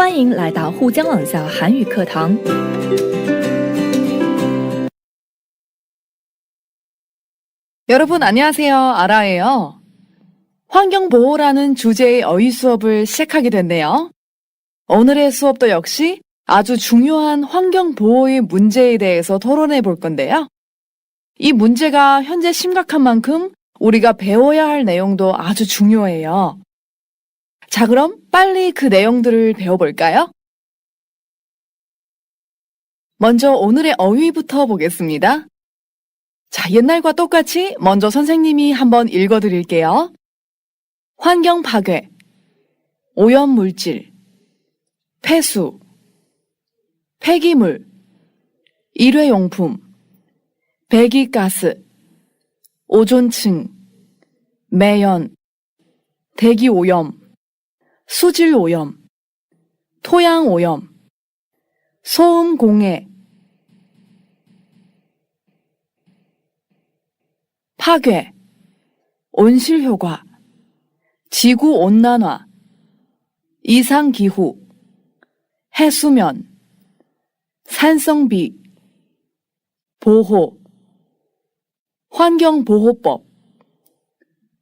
欢迎来到沪江网校韩语课堂。 여러분 안녕하세요. 아라예요. 환경보호라는 주제의 어휘 수업을 시작하게 됐네요. 오늘의 수업도 역시 아주 중요한 환경보호의 문제에 대해서 토론해 볼 건데요. 이 문제가 현재 심각한 만큼 우리가 배워야 할 내용도 아주 중요해요. 자, 그럼 빨리 그 내용들을 배워볼까요? 먼저 오늘의 어휘부터 보겠습니다. 자, 옛날과 똑같이 먼저 선생님이 한번 읽어드릴게요. 환경 파괴, 오염물질, 폐수, 폐기물, 일회용품, 배기가스, 오존층, 매연, 대기오염, 수질오염, 토양오염, 소음공해, 파괴, 온실효과, 지구온난화, 이상기후, 해수면, 산성비, 보호, 환경보호법,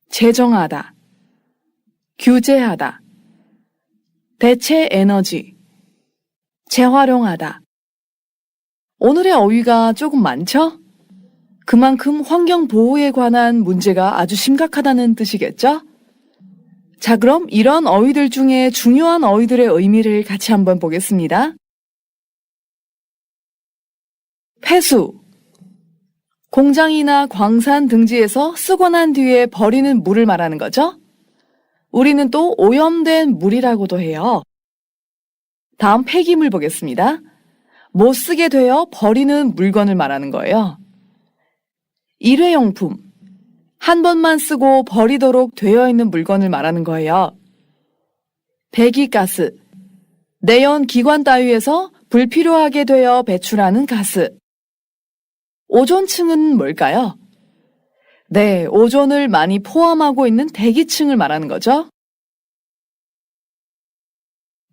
제정하다, 규제하다, 대체에너지, 재활용하다. 오늘의 어휘가 조금 많죠? 그만큼 환경보호에 관한 문제가 아주 심각하다는 뜻이겠죠? 자, 그럼 이런 어휘들 중에 중요한 어휘들의 의미를 같이 한번 보겠습니다. 폐수, 공장이나 광산 등지에서 쓰고 난 뒤에 버리는 물을 말하는 거죠? 우리는 또 오염된 물이라고도 해요. 다음 폐기물 보겠습니다. 못 쓰게 되어 버리는 물건을 말하는 거예요. 일회용품, 한 번만 쓰고 버리도록 되어 있는 물건을 말하는 거예요. 배기가스, 내연 기관 따위에서 불필요하게 되어 배출하는 가스. 오존층은 뭘까요? 네, 오존을 많이 포함하고 있는 대기층을 말하는 거죠.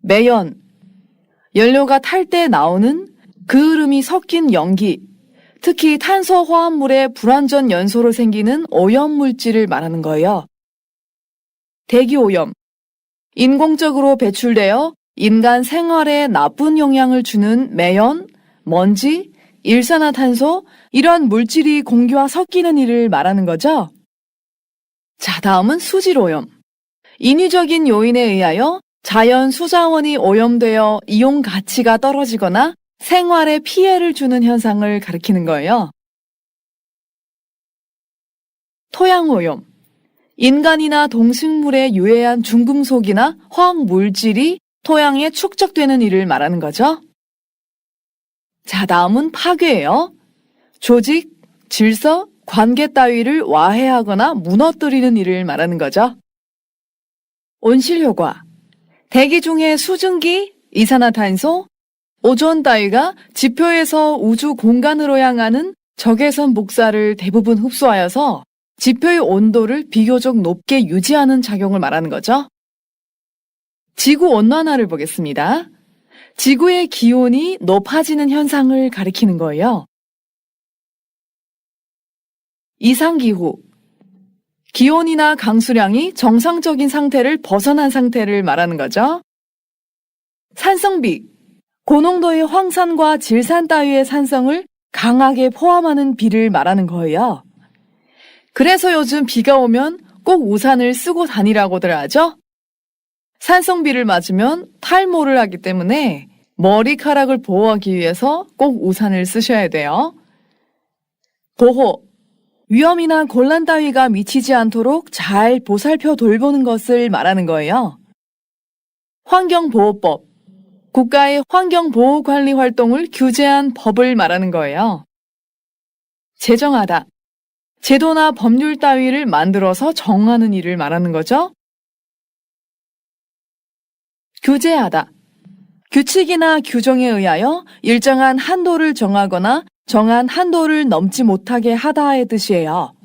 매연, 연료가 탈 때 나오는 그을음이 섞인 연기, 특히 탄소 화합물의 불완전 연소로 생기는 오염물질을 말하는 거예요. 대기오염, 인공적으로 배출되어 인간 생활에 나쁜 영향을 주는 매연, 먼지, 일산화탄소, 이런 물질이 공기와 섞이는 일을 말하는 거죠. 자, 다음은 수질오염. 인위적인 요인에 의하여 자연 수자원이 오염되어 이용 가치가 떨어지거나 생활에 피해를 주는 현상을 가리키는 거예요. 토양오염. 인간이나 동식물에 유해한 중금속이나 화학물질이 토양에 축적되는 일을 말하는 거죠. 자, 다음은 파괴예요. 조직, 질서, 관계 따위를 와해하거나 무너뜨리는 일을 말하는 거죠. 온실효과. 대기 중의 수증기, 이산화탄소, 오존 따위가 지표에서 우주 공간으로 향하는 적외선 복사를 대부분 흡수하여서 지표의 온도를 비교적 높게 유지하는 작용을 말하는 거죠. 지구온난화를 보겠습니다. 지구의 기온이 높아지는 현상을 가리키는 거예요. 이상기후. 기온이나 강수량이 정상적인 상태를 벗어난 상태를 말하는 거죠. 산성비. 고농도의 황산과 질산 따위의 산성을 강하게 포함하는 비를 말하는 거예요. 그래서 요즘 비가 오면 꼭 우산을 쓰고 다니라고들 하죠? 산성비를 맞으면 탈모를 하기 때문에 머리카락을 보호하기 위해서 꼭 우산을 쓰셔야 돼요. 보호. 위험이나 곤란 따위가 미치지 않도록 잘 보살펴 돌보는 것을 말하는 거예요. 환경보호법. 국가의 환경보호관리 활동을 규제한 법을 말하는 거예요. 제정하다. 제도나 법률 따위를 만들어서 정하는 일을 말하는 거죠. 규제하다. 규칙이나 규정에 의하여 일정한 한도를 정하거나 정한 한도를 넘지 못하게 하다의 뜻이에요.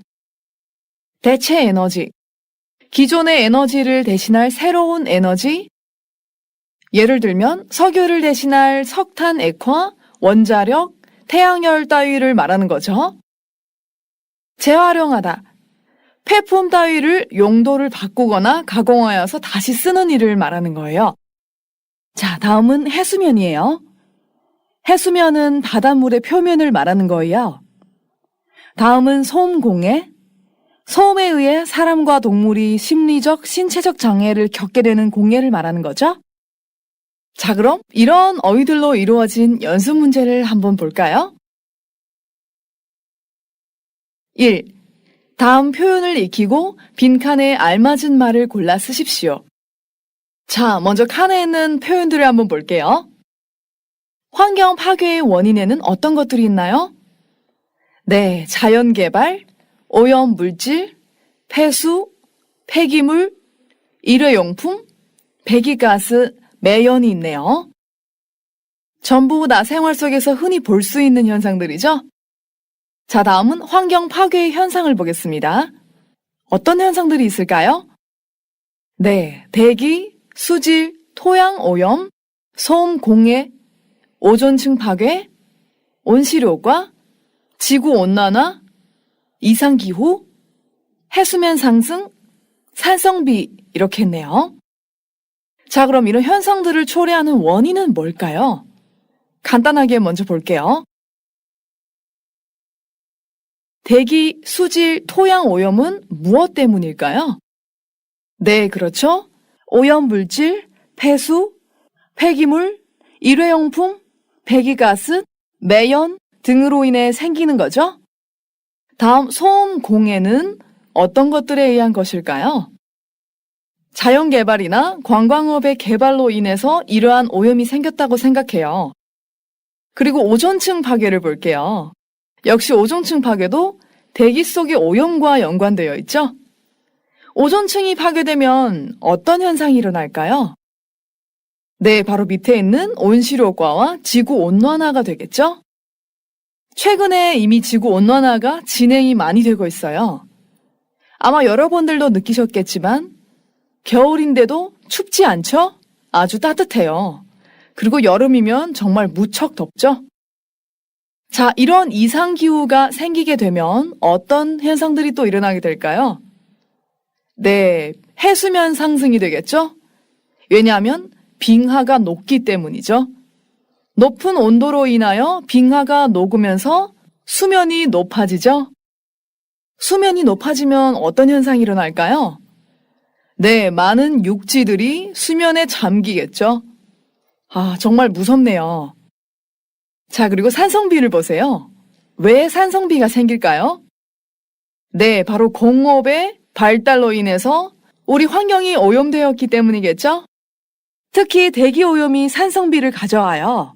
대체 에너지. 기존의 에너지를 대신할 새로운 에너지, 예를 들면 석유를 대신할 석탄, 액화, 원자력, 태양열 따위를 말하는 거죠. 재활용하다. 폐품 따위를 용도를 바꾸거나 가공하여서 다시 쓰는 일을 말하는 거예요. 자, 다음은 해수면이에요. 해수면은 바닷물의 표면을 말하는 거예요. 다음은 소음공해. 소음에 의해 사람과 동물이 심리적, 신체적 장애를 겪게 되는 공해를 말하는 거죠. 자, 그럼 이런 어휘들로 이루어진 연습 문제를 한번 볼까요? 1. 다음 표현을 익히고 빈칸에 알맞은 말을 골라 쓰십시오. 자, 먼저 칸에 있는 표현들을 한번 볼게요. 환경 파괴의 원인에는 어떤 것들이 있나요? 네, 자연개발, 오염물질, 폐수, 폐기물, 일회용품, 배기가스, 매연이 있네요. 전부 다 생활 속에서 흔히 볼 수 있는 현상들이죠? 자, 다음은 환경 파괴의 현상을 보겠습니다. 어떤 현상들이 있을까요? 네, 대기, 수질, 토양 오염, 소음 공해, 오존층 파괴, 온실효과, 지구 온난화, 이상기후, 해수면 상승, 산성비 이렇게 했네요. 자, 그럼 이런 현상들을 초래하는 원인은 뭘까요? 간단하게 먼저 볼게요. 대기, 수질, 토양 오염은 무엇 때문일까요? 네, 그렇죠. 오염물질, 폐수, 폐기물, 일회용품, 배기가스, 매연 등으로 인해 생기는 거죠. 다음 소음 공해는 어떤 것들에 의한 것일까요? 자연개발이나 관광업의 개발로 인해서 이러한 오염이 생겼다고 생각해요. 그리고 오존층 파괴를 볼게요. 역시 오존층 파괴도 대기 속의 오염과 연관되어 있죠? 오존층이 파괴되면 어떤 현상이 일어날까요? 네, 바로 밑에 있는 온실효과와 지구온난화가 되겠죠? 최근에 이미 지구온난화가 진행이 많이 되고 있어요. 아마 여러분들도 느끼셨겠지만 겨울인데도 춥지 않죠? 아주 따뜻해요. 그리고 여름이면 정말 무척 덥죠? 자, 이런 이상기후가 생기게 되면 어떤 현상들이 또 일어나게 될까요? 네, 해수면 상승이 되겠죠? 왜냐하면 빙하가 녹기 때문이죠. 높은 온도로 인하여 빙하가 녹으면서 수면이 높아지죠? 수면이 높아지면 어떤 현상이 일어날까요? 네, 많은 육지들이 수면에 잠기겠죠? 아, 정말 무섭네요. 자, 그리고 산성비를 보세요. 왜 산성비가 생길까요? 네, 바로 공업의 발달로 인해서 우리 환경이 오염되었기 때문이겠죠? 특히 대기 오염이 산성비를 가져와요.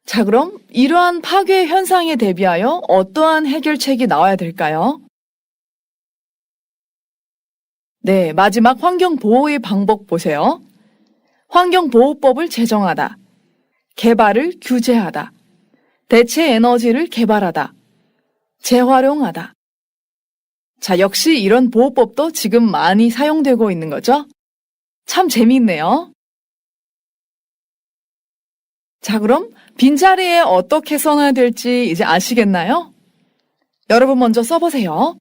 자, 그럼 이러한 파괴 현상에 대비하여 어떠한 해결책이 나와야 될까요? 네, 마지막 환경보호의 방법 보세요. 환경보호법을 제정하다. 개발을 규제하다. 대체 에너지를 개발하다. 재활용하다. 자, 역시 이런 보호법도 지금 많이 사용되고 있는 거죠? 참 재미있네요. 자, 그럼 빈자리에 어떻게 써놔야 될지 이제 아시겠나요? 여러분 먼저 써보세요.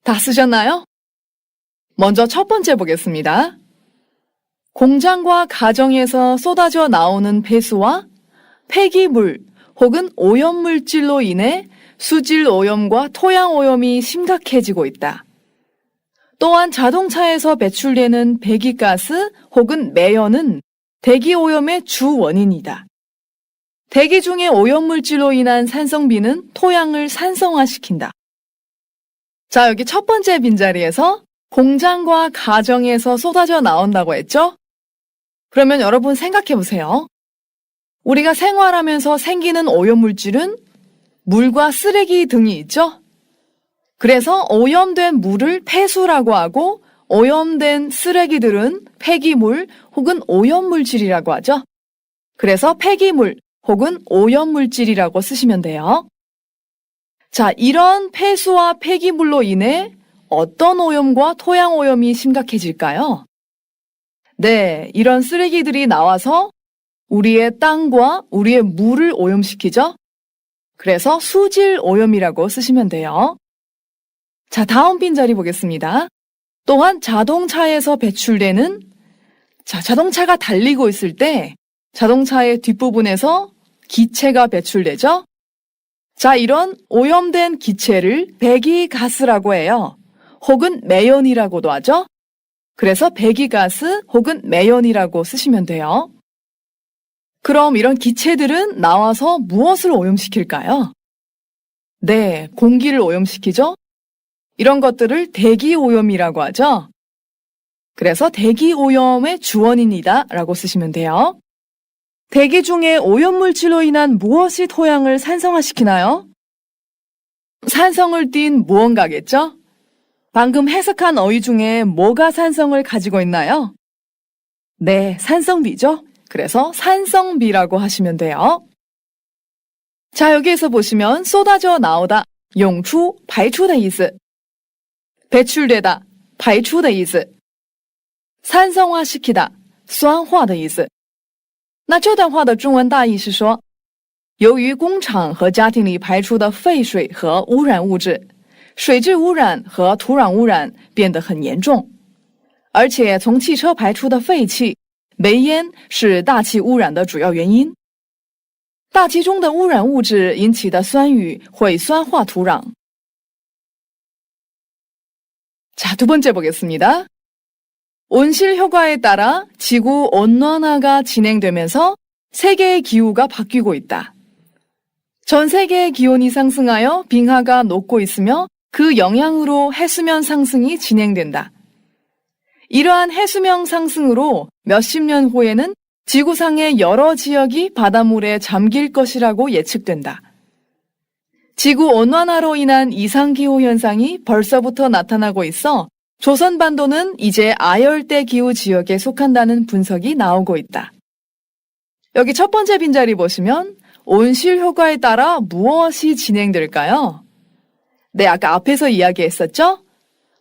다 쓰셨나요? 먼저 첫 번째 보겠습니다. 공장과 가정에서 쏟아져 나오는 폐수와 폐기물 혹은 오염물질로 인해 수질 오염과 토양 오염이 심각해지고 있다. 또한 자동차에서 배출되는 배기가스 혹은 매연은 대기 오염의 주 원인이다. 대기 중의 오염물질로 인한 산성비는 토양을 산성화시킨다. 자, 여기 첫 번째 빈자리에서 공장과 가정에서 쏟아져 나온다고 했죠? 그러면 여러분 생각해 보세요. 우리가 생활하면서 생기는 오염물질은 물과 쓰레기 등이 있죠? 그래서 오염된 물을 폐수라고 하고 오염된 쓰레기들은 폐기물 혹은 오염물질이라고 하죠. 그래서 폐기물 혹은 오염물질이라고 쓰시면 돼요. 자, 이런 폐수와 폐기물로 인해 어떤 오염과 토양 오염이 심각해질까요? 네, 이런 쓰레기들이 나와서 우리의 땅과 우리의 물을 오염시키죠? 그래서 수질 오염이라고 쓰시면 돼요. 자, 다음 빈자리 보겠습니다. 또한 자동차에서 배출되는, 자동차가 달리고 있을 때 자동차의 뒷부분에서 기체가 배출되죠? 자, 이런 오염된 기체를 배기가스라고 해요. 혹은 매연이라고도 하죠? 그래서 배기가스 혹은 매연이라고 쓰시면 돼요. 그럼 이런 기체들은 나와서 무엇을 오염시킬까요? 네, 공기를 오염시키죠? 이런 것들을 대기오염이라고 하죠? 그래서 대기오염의 주원인이다 라고 쓰시면 돼요. 대기 중에 오염물질로 인한 무엇이 토양을 산성화시키나요? 산성을 띤 무언가겠죠? 방금 해석한 어휘 중에 뭐가 산성을 가지고 있나요? 네, 산성비죠? 그래서 산성비라고 하시면 돼요. 자, 여기에서 보시면 쏟아져 나오다, 涌出,排出的意思. 배출되다, 排出的意思. 산성화시키다, 酸化的意思. 那这段话的中文大意是说，由于工厂和家庭里排出的废水和污染物质，水质污染和土壤污染变得很严重，而且从汽车排出的废气、煤烟是大气污染的主要原因。大气中的污染物质引起的酸雨会酸化土壤。 자, 두 번째 보겠습니다. 온실 효과에 따라 지구 온난화가 진행되면서 세계의 기후가 바뀌고 있다. 전 세계의 기온이 상승하여 빙하가 녹고 있으며 그 영향으로 해수면 상승이 진행된다. 이러한 해수면 상승으로 몇십 년 후에는 지구상의 여러 지역이 바닷물에 잠길 것이라고 예측된다. 지구온난화로 인한 이상기후 현상이 벌써부터 나타나고 있어 조선반도는 이제 아열대 기후 지역에 속한다는 분석이 나오고 있다. 여기 첫 번째 빈자리 보시면 온실 효과에 따라 무엇이 진행될까요? 네, 아까 앞에서 이야기했었죠?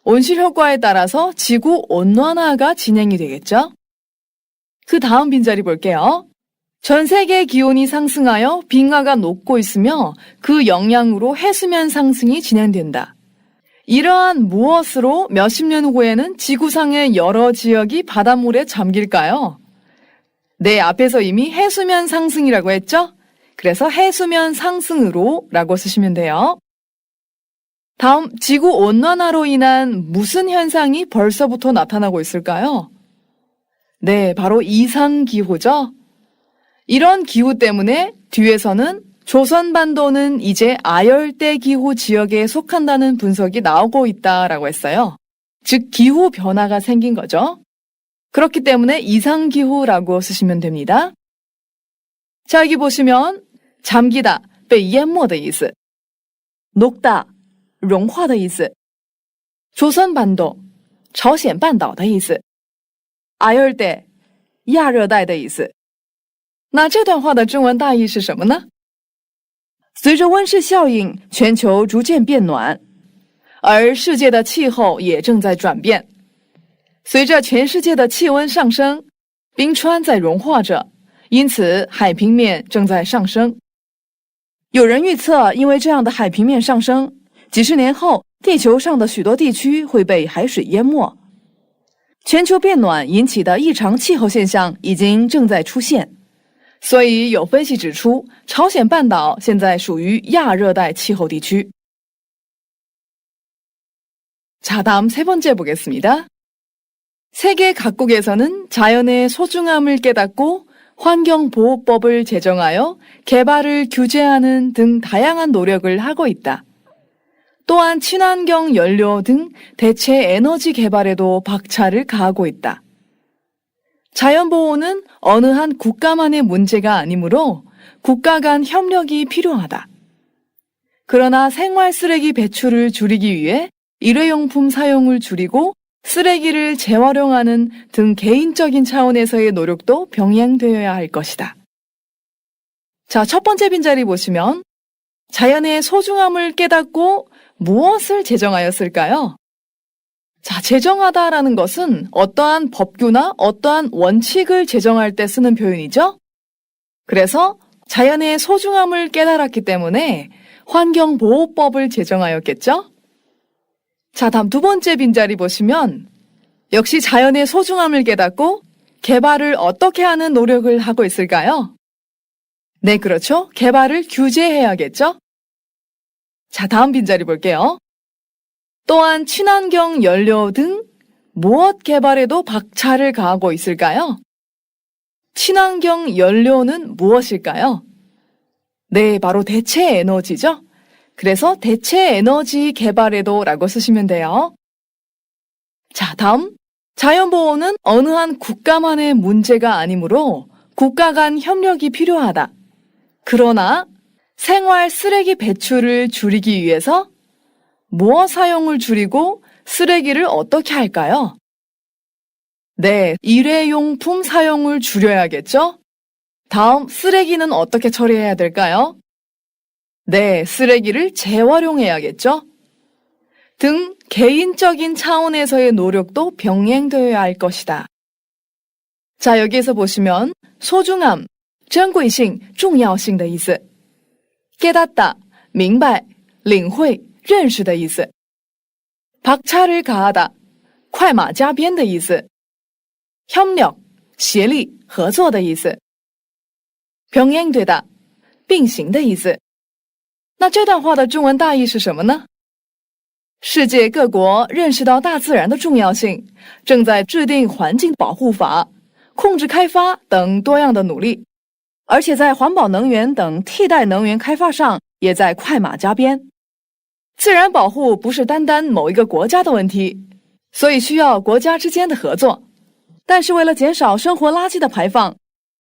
온실 효과에 따라서 지구 온난화가 진행이 되겠죠? 그 다음 빈자리 볼게요. 전 세계 기온이 상승하여 빙하가 녹고 있으며 그 영향으로 해수면 상승이 진행된다. 이러한 무엇으로 몇십 년 후에는 지구상의 여러 지역이 바닷물에 잠길까요? 네, 앞에서 이미 해수면 상승이라고 했죠? 그래서 해수면 상승으로 라고 쓰시면 돼요. 다음, 지구온난화로 인한 무슨 현상이 벌써부터 나타나고 있을까요? 네, 바로 이상기후죠. 이런 기후 때문에 뒤에서는 조선반도는 이제 아열대 기후 지역에 속한다는 분석이 나오고 있다라고 했어요. 즉, 기후 변화가 생긴 거죠. 그렇기 때문에 이상기후라고 쓰시면 됩니다. 자, 여기 보시면 잠기다, 被淹没的意思. 녹다, 融化的意思. 조선반도, 朝鲜半岛的意思. 아열대, 亚热带的意思. 那这段话的中文大意是什么呢？随着温室效应，全球逐渐变暖，而世界的气候也正在转变。随着全世界的气温上升，冰川在融化着，因此海平面正在上升。有人预测，因为这样的海平面上升，几十年后地球上的许多地区会被海水淹没。全球变暖引起的异常气候现象正在出现，所以有分析指出，朝鲜半岛现在属于亚热带气候地区。자, 다음 세 번째 보겠습니다. 세계 각국에서는 자연의 소중함을 깨닫고 환경보호법을 제정하여 개발을 규제하는 등 다양한 노력을 하고 있다. 또한 친환경 연료 등 대체 에너지 개발에도 박차를 가하고 있다. 자연보호는 어느 한 국가만의 문제가 아니므로 국가 간 협력이 필요하다. 그러나 생활 쓰레기 배출을 줄이기 위해 일회용품 사용을 줄이고 쓰레기를 재활용하는 등 개인적인 차원에서의 노력도 병행되어야 할 것이다. 자, 첫 번째 빈자리 보시면 자연의 소중함을 깨닫고 무엇을 제정하였을까요? 자, 제정하다라는 것은 어떠한 법규나 어떠한 원칙을 제정할 때 쓰는 표현이죠. 그래서 자연의 소중함을 깨달았기 때문에 환경보호법을 제정하였겠죠? 자, 다음 두 번째 빈자리 보시면 역시 자연의 소중함을 깨닫고 개발을 어떻게 하는 노력을 하고 있을까요? 네, 그렇죠. 개발을 규제해야겠죠? 자, 다음 빈자리 볼게요. 또한 친환경 연료 등 무엇 개발에도 박차를 가하고 있을까요? 친환경 연료는 무엇일까요? 네, 바로 대체 에너지죠. 그래서 대체 에너지 개발에도 라고 쓰시면 돼요. 자, 다음. 자연보호는 어느 한 국가만의 문제가 아니므로 국가 간 협력이 필요하다. 그러나 생활 쓰레기 배출을 줄이기 위해서 무엇 사용을 줄이고 쓰레기를 어떻게 할까요? 네, 일회용품 사용을 줄여야겠죠? 다음, 쓰레기는 어떻게 처리해야 될까요? 네, 쓰레기를 재활용해야겠죠? 등 개인적인 차원에서의 노력도 병행되어야 할 것이다. 자, 여기에서 보시면 소중함, 珍贵性,重要性的意思. 깨닫다, 明白,领会,认识的意思. 박차를 가하다, 快马加鞭的意思. 협력, 协力,合作的意思. 병행되다, 并行的意思。那这段话的中文大意是什么呢？世界各国认识到大自然的重要性，正在制定环境保护法、控制开发等多样的努力，而且在环保能源等替代能源开发上也在快马加鞭。自然保护不是单单某一个国家的问题，所以需要国家之间的合作。但是为了减少生活垃圾的排放，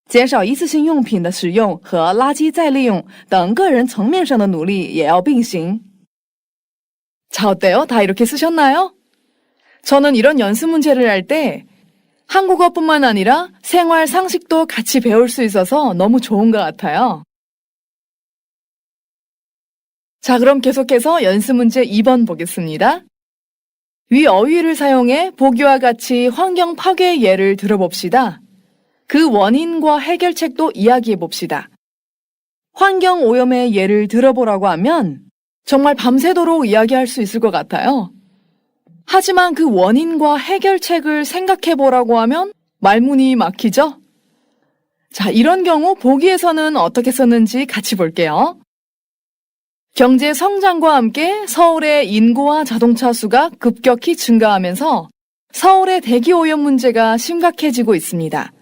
减少一次性用品的使用和垃圾再利用等个人层面上的努力也要并行。자, 어때요? 다 이렇게 쓰셨나요? 저는 이런 연습 문제를 할 때 한국어뿐만 아니라 생활 상식도 같이 배울 수 있어서 너무 좋은 것 같아요. 자, 그럼 계속해서 연습 문제 2번 보겠습니다. 위 어휘를 사용해 보기와 같이 환경 파괴 예를 들어봅시다. 그 원인과 해결책도 이야기해 봅시다. 환경 오염의 예를 들어보라고 하면 정말 밤새도록 이야기할 수 있을 것 같아요. 하지만 그 원인과 해결책을 생각해 보라고 하면 말문이 막히죠? 자, 이런 경우 보기에서는 어떻게 썼는지 같이 볼게요. 경제 성장과 함께 서울의 인구와 자동차 수가 급격히 증가하면서 서울의 대기 오염 문제가 심각해지고 있습니다.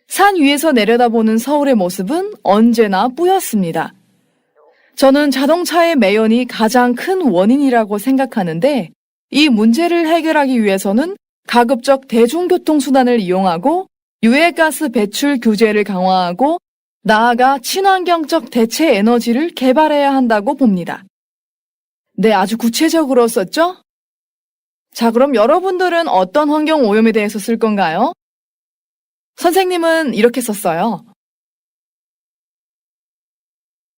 산 위에서 내려다보는 서울의 모습은 언제나 뿌였습니다. 저는 자동차의 매연이 가장 큰 원인이라고 생각하는데 이 문제를 해결하기 위해서는 가급적 대중교통수단을 이용하고 유해가스 배출 규제를 강화하고 나아가 친환경적 대체 에너지를 개발해야 한다고 봅니다. 네, 아주 구체적으로 썼죠? 자, 그럼 여러분들은 어떤 환경 오염에 대해서 쓸 건가요? 선생님은 이렇게 썼어요.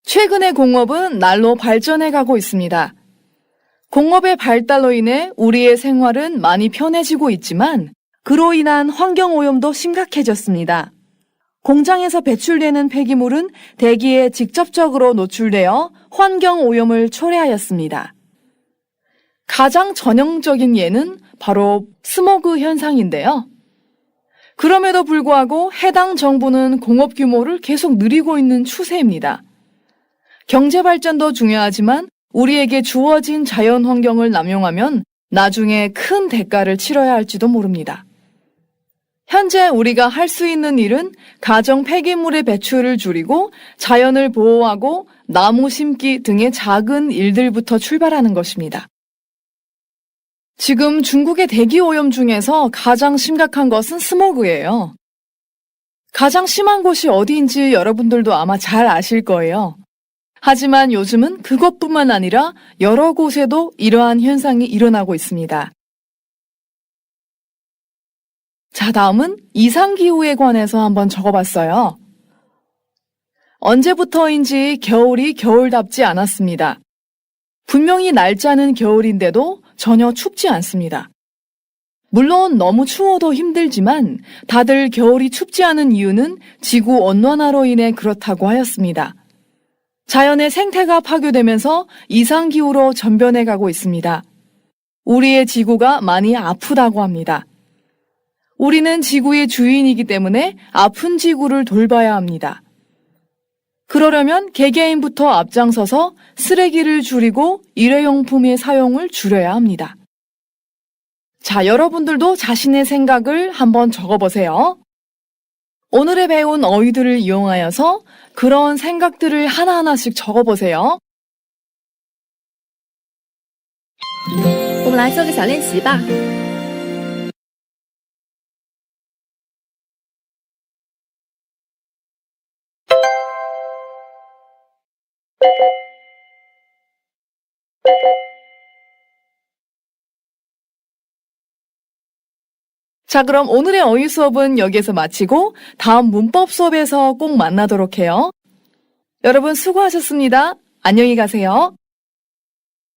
최근에 공업은 날로 발전해 가고 있습니다. 공업의 발달로 인해 우리의 생활은 많이 편해지고 있지만 그로 인한 환경 오염도 심각해졌습니다. 공장에서 배출되는 폐기물은 대기에 직접적으로 노출되어 환경 오염을 초래하였습니다. 가장 전형적인 예는 바로 스모그 현상인데요. 그럼에도 불구하고 해당 정부는 공업 규모를 계속 늘리고 있는 추세입니다. 경제 발전도 중요하지만 우리에게 주어진 자연 환경을 남용하면 나중에 큰 대가를 치러야 할지도 모릅니다. 현재 우리가 할 수 있는 일은 가정 폐기물의 배출을 줄이고 자연을 보호하고 나무 심기 등의 작은 일들부터 출발하는 것입니다. 지금 중국의 대기 오염 중에서 가장 심각한 것은 스모그예요. 가장 심한 곳이 어디인지 여러분들도 아마 잘 아실 거예요. 하지만 요즘은 그것뿐만 아니라 여러 곳에도 이러한 현상이 일어나고 있습니다. 자, 다음은 이상기후에 관해서 한번 적어봤어요. 언제부터인지 겨울이 겨울답지 않았습니다. 분명히 날짜는 겨울인데도 전혀 춥지 않습니다. 물론 너무 추워도 힘들지만 다들 겨울이 춥지 않은 이유는 지구 온난화로 인해 그렇다고 하였습니다. 자연의 생태가 파괴되면서 이상기후로 전변해 가고 있습니다. 우리의 지구가 많이 아프다고 합니다. 우리는 지구의 주인이기 때문에 아픈 지구를 돌봐야 합니다. 그러려면 개개인부터 앞장서서 쓰레기를 줄이고 일회용품의 사용을 줄여야 합니다. 자, 여러분들도 자신의 생각을 한번 적어보세요. 오늘에 배운 어휘들을 이용하여서 그런 생각들을 하나하나씩 적어보세요. 我们来做个小练习吧。 자, 그럼 오늘의 어휘 수업은 여기에서 마치고 다음 문법 수업에서 꼭 만나도록 해요. 여러분 수고하셨습니다. 안녕히 가세요.